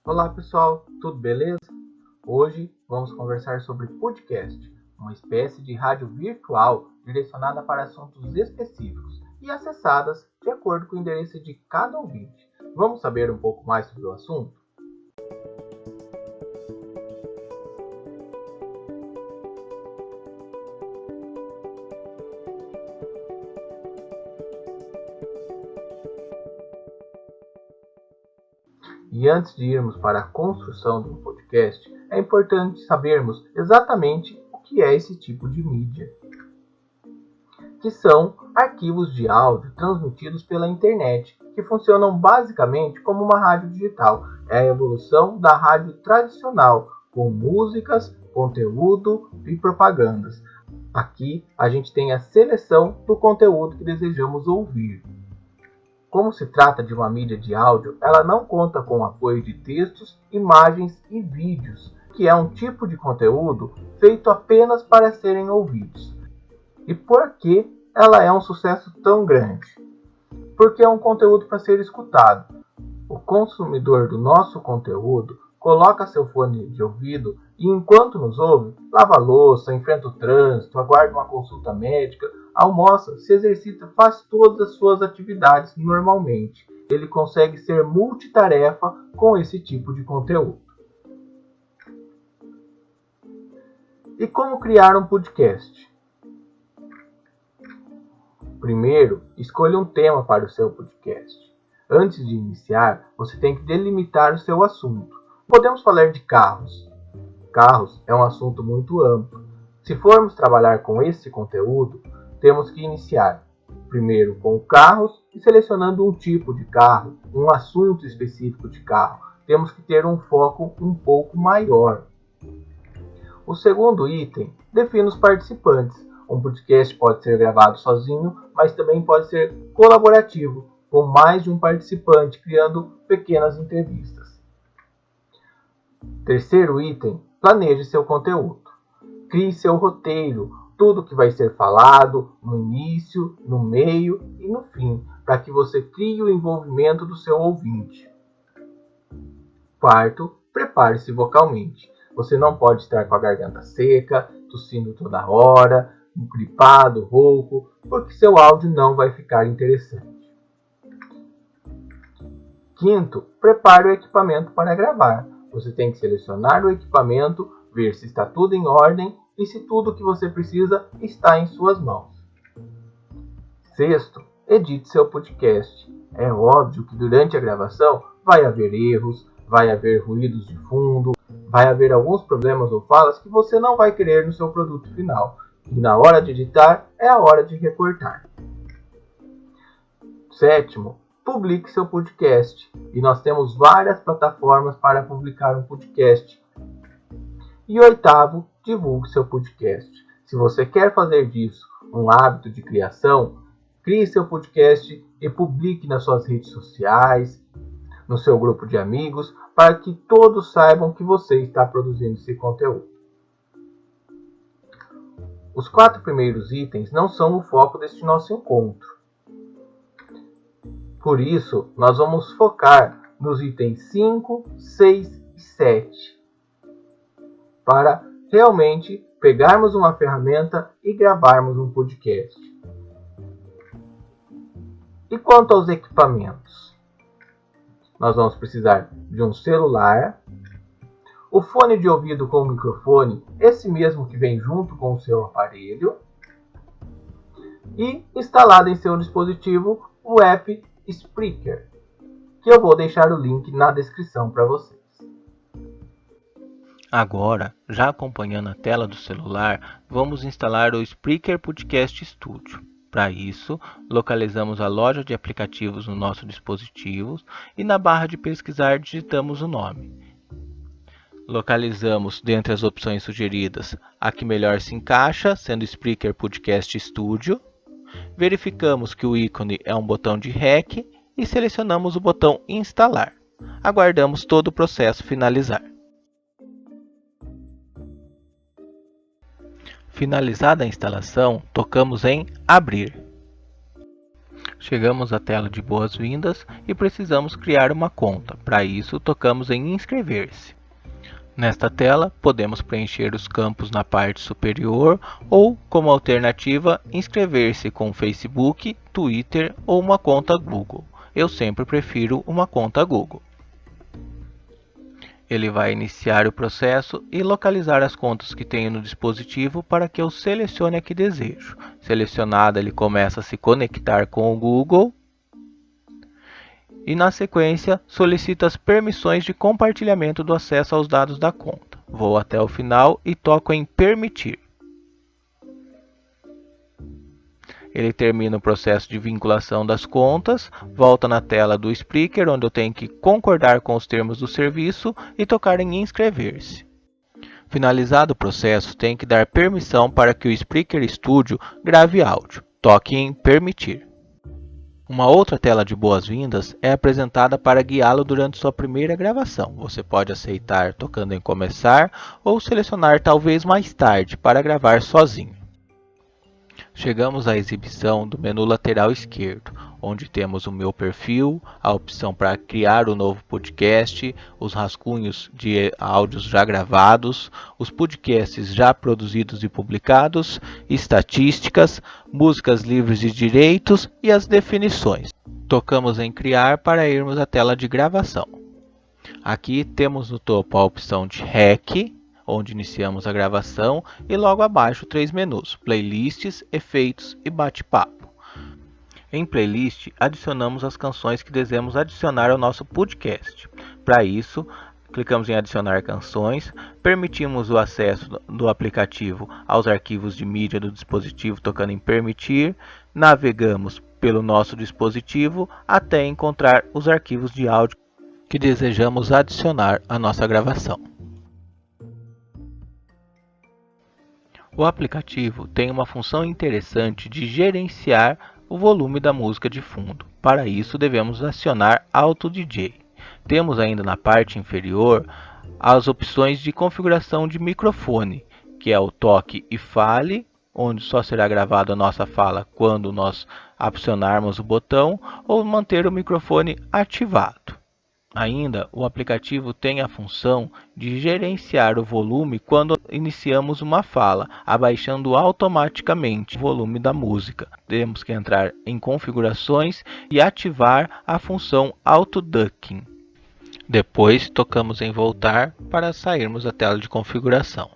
Olá pessoal, tudo beleza? Hoje vamos conversar sobre podcast, uma espécie de rádio virtual direcionada para assuntos específicos e acessadas de acordo com o endereço de cada ouvinte. Vamos saber um pouco mais sobre o assunto? E antes de irmos para a construção de um podcast, é importante sabermos exatamente o que é esse tipo de mídia, que são arquivos de áudio transmitidos pela internet, que funcionam basicamente como uma rádio digital. É a evolução da rádio tradicional, com músicas, conteúdo e propagandas. Aqui a gente tem a seleção do conteúdo que desejamos ouvir. Como se trata de uma mídia de áudio, ela não conta com o apoio de textos, imagens e vídeos, que é um tipo de conteúdo feito apenas para serem ouvidos. E por que ela é um sucesso tão grande? Porque é um conteúdo para ser escutado. O consumidor do nosso conteúdo coloca seu fone de ouvido e, enquanto nos ouve, lava a louça, enfrenta o trânsito, aguarda uma consulta médica, almoça, se exercita, faz todas as suas atividades normalmente. Ele consegue ser multitarefa com esse tipo de conteúdo. E como criar um podcast? Primeiro, escolha um tema para o seu podcast. Antes de iniciar, você tem que delimitar o seu assunto. Podemos falar de carros. Carros é um assunto muito amplo. Se formos trabalhar com esse conteúdo, temos que iniciar primeiro com carros e selecionando um tipo de carro, um assunto específico de carro. Temos que ter um foco um pouco maior. O segundo item, define os participantes. Um podcast pode ser gravado sozinho, mas também pode ser colaborativo, com mais de um participante, criando pequenas entrevistas. Terceiro item, planeje seu conteúdo. Crie seu roteiro, tudo que vai ser falado no início, no meio e no fim, para que você crie o envolvimento do seu ouvinte. Quarto, prepare-se vocalmente. Você não pode estar com a garganta seca, tossindo toda hora, gripado, rouco, porque seu áudio não vai ficar interessante. Quinto, prepare o equipamento para gravar. Você tem que selecionar o equipamento, ver se está tudo em ordem e se tudo o que você precisa está em suas mãos. Sexto, edite seu podcast. É óbvio que durante a gravação vai haver erros, vai haver ruídos de fundo, vai haver alguns problemas ou falas que você não vai querer no seu produto final. E na hora de editar, é a hora de recortar. Sétimo, publique seu podcast. E nós temos várias plataformas para publicar um podcast. E oitavo, divulgue seu podcast. Se você quer fazer disso um hábito de criação, crie seu podcast e publique nas suas redes sociais, no seu grupo de amigos, para que todos saibam que você está produzindo esse conteúdo. Os 4 primeiros itens não são o foco deste nosso encontro. Por isso, nós vamos focar nos itens 5, 6 e 7, para realmente pegarmos uma ferramenta e gravarmos um podcast. E quanto aos equipamentos? Nós vamos precisar de um celular, o fone de ouvido com microfone, esse mesmo que vem junto com o seu aparelho, e instalado em seu dispositivo o app Spreaker, que eu vou deixar o link na descrição para vocês. Agora, já acompanhando a tela do celular, vamos instalar o Spreaker Podcast Studio. Para isso, localizamos a loja de aplicativos no nosso dispositivo e na barra de pesquisar digitamos o nome. Localizamos dentre as opções sugeridas a que melhor se encaixa, sendo Spreaker Podcast Studio. Verificamos que o ícone é um botão de REC e selecionamos o botão Instalar. Aguardamos todo o processo finalizar. Finalizada a instalação, tocamos em Abrir. Chegamos à tela de boas-vindas e precisamos criar uma conta. Para isso, tocamos em inscrever-se. Nesta tela, podemos preencher os campos na parte superior ou, como alternativa, inscrever-se com Facebook, Twitter ou uma conta Google. Eu sempre prefiro uma conta Google. Ele vai iniciar o processo e localizar as contas que tenho no dispositivo para que eu selecione a que desejo. Selecionada, ele começa a se conectar com o Google e, na sequência, solicita as permissões de compartilhamento do acesso aos dados da conta. Vou até o final e toco em permitir. Ele termina o processo de vinculação das contas, volta na tela do Spreaker, onde eu tenho que concordar com os termos do serviço e tocar em inscrever-se. Finalizado o processo, tenho que dar permissão para que o Spreaker Studio grave áudio. Toque em permitir. Uma outra tela de boas-vindas é apresentada para guiá-lo durante sua primeira gravação. Você pode aceitar tocando em começar ou selecionar talvez mais tarde para gravar sozinho. Chegamos à exibição do menu lateral esquerdo, onde temos o meu perfil, a opção para criar o novo podcast, os rascunhos de áudios já gravados, os podcasts já produzidos e publicados, estatísticas, músicas livres de direitos e as definições. Tocamos em criar para irmos à tela de gravação. Aqui temos no topo a opção de REC, onde iniciamos a gravação, e logo abaixo 3 menus: playlists, efeitos e bate-papo. Em playlist, adicionamos as canções que desejamos adicionar ao nosso podcast. Para isso, clicamos em adicionar canções, permitimos o acesso do aplicativo aos arquivos de mídia do dispositivo tocando em permitir, navegamos pelo nosso dispositivo até encontrar os arquivos de áudio que desejamos adicionar à nossa gravação. O aplicativo tem uma função interessante de gerenciar o volume da música de fundo. Para isso, devemos acionar Auto DJ. Temos ainda na parte inferior as opções de configuração de microfone, que é o toque e fale, onde só será gravada a nossa fala quando nós acionarmos o botão, ou manter o microfone ativado. Ainda, o aplicativo tem a função de gerenciar o volume quando iniciamos uma fala, abaixando automaticamente o volume da música. Temos que entrar em configurações e ativar a função Auto Ducking. Depois, tocamos em voltar para sairmos da tela de configuração.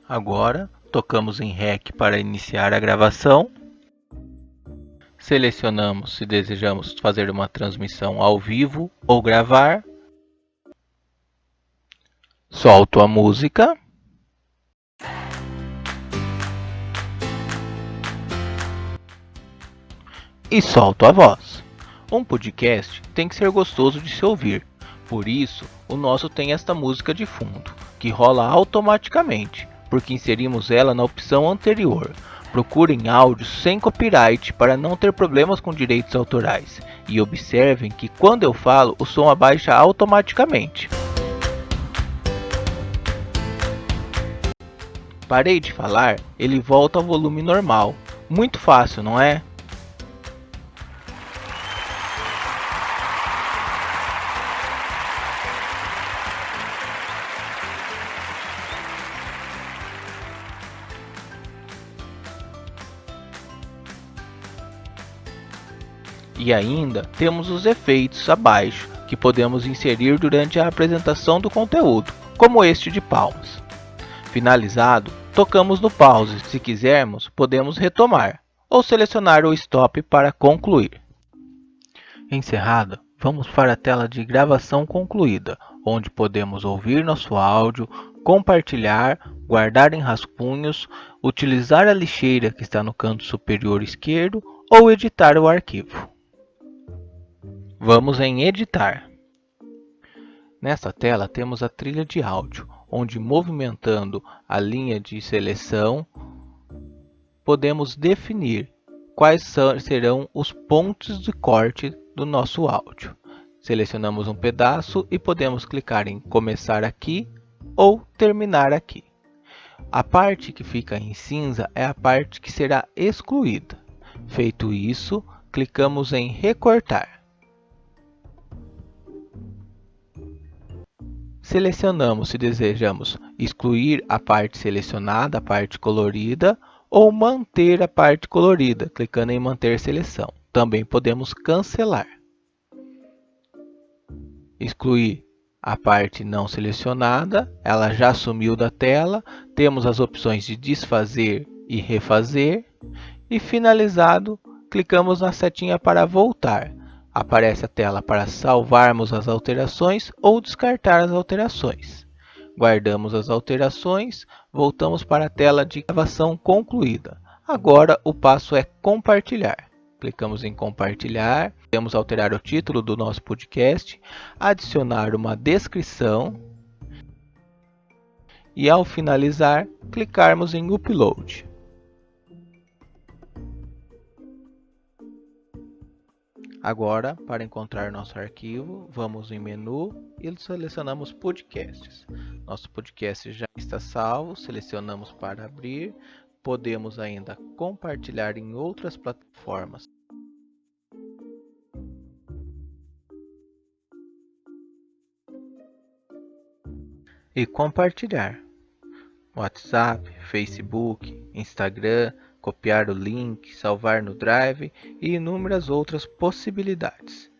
Agora, tocamos em REC para iniciar a gravação. Selecionamos se desejamos fazer uma transmissão ao vivo ou gravar. Solto a música. E solto a voz. Um podcast tem que ser gostoso de se ouvir. Por isso, o nosso tem esta música de fundo, que rola automaticamente, porque inserimos ela na opção anterior. Procurem áudios sem copyright para não ter problemas com direitos autorais. E observem que quando eu falo, o som abaixa automaticamente. Parei de falar, ele volta ao volume normal. Muito fácil, não é? E ainda temos os efeitos abaixo, que podemos inserir durante a apresentação do conteúdo, como este de palmas. Finalizado, tocamos no pause. Se quisermos, podemos retomar, ou selecionar o stop para concluir. Encerrada, vamos para a tela de gravação concluída, onde podemos ouvir nosso áudio, compartilhar, guardar em rascunhos, utilizar a lixeira que está no canto superior esquerdo ou editar o arquivo. Vamos em editar. Nesta tela temos a trilha de áudio, onde movimentando a linha de seleção, podemos definir quais serão os pontos de corte do nosso áudio. Selecionamos um pedaço e podemos clicar em começar aqui ou terminar aqui. A parte que fica em cinza é a parte que será excluída. Feito isso, clicamos em recortar. Selecionamos se desejamos excluir a parte selecionada, a parte colorida, ou manter a parte colorida, clicando em manter seleção. Também podemos cancelar. Excluir a parte não selecionada, ela já sumiu da tela. Temos as opções de desfazer e refazer. E finalizado, clicamos na setinha para voltar. Aparece a tela para salvarmos as alterações ou descartar as alterações. Guardamos as alterações, voltamos para a tela de gravação concluída. Agora o passo é compartilhar. Clicamos em compartilhar, podemos alterar o título do nosso podcast, adicionar uma descrição e ao finalizar, clicarmos em upload. Agora, para encontrar nosso arquivo, vamos em menu e selecionamos podcasts. Nosso podcast já está salvo, selecionamos para abrir. Podemos ainda compartilhar em outras plataformas. E compartilhar. WhatsApp, Facebook, Instagram, copiar o link, salvar no Drive e inúmeras outras possibilidades.